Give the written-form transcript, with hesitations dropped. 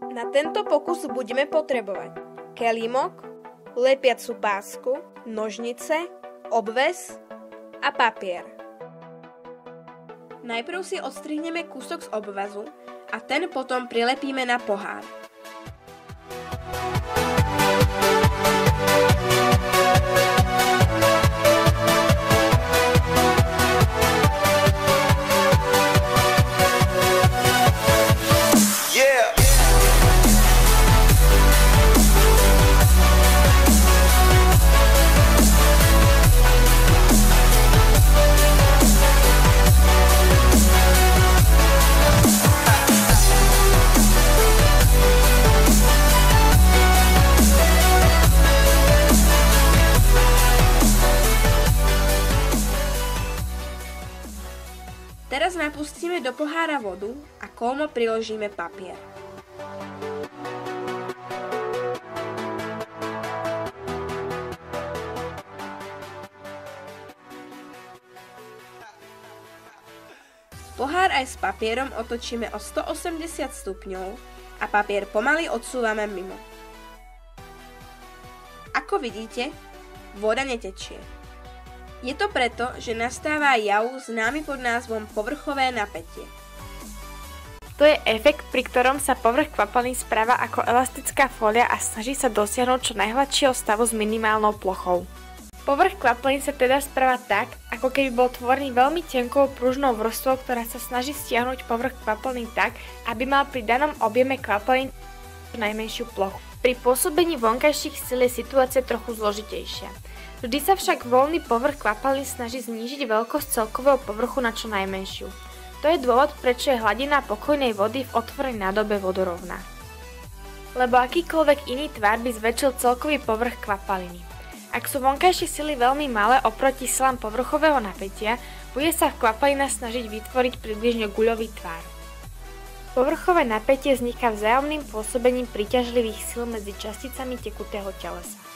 Na tento pokus budeme potrebovať kelímok, lepiacu pásku, nožnice, obväz a papier. Najprv si odstrihneme kúsok z obvazu a ten potom prilepíme na pohár. Teraz napustíme do pohára vodu a kolmo priložíme papier. Pohár aj s papierom otočíme o 180 stupňov a papier pomaly odsúvame mimo. Ako vidíte, voda netečie. Je to preto, že nastáva jav známy pod názvom povrchové napätie. To je efekt, pri ktorom sa povrch kvapalín správa ako elastická fólia a snaží sa dosiahnuť čo najhladšieho stavu s minimálnou plochou. Povrch kvapalín sa teda správa tak, ako keby bol tvorený veľmi tenkou pružnou vrstvou, ktorá sa snaží stiahnuť povrch kvapalín tak, aby mal pri danom objeme kvapalín čo najmenšiu plochu. Pri pôsobení vonkajších síl je situácia trochu zložitejšia. Vždy sa však voľný povrch kvapalín snaží znížiť veľkosť celkového povrchu na čo najmenšiu. To je dôvod, prečo je hladina pokojnej vody v otvorenej nádobe vodorovná. Lebo akýkoľvek iný tvar by zväčšil celkový povrch kvapaliny. Ak sú vonkajšie sily veľmi malé oproti silám povrchového napätia, bude sa kvapalina snažiť vytvoriť približne guľový tvar. Povrchové napätie vzniká vzájomným pôsobením príťažlivých síl medzi časticami tekutého telesa.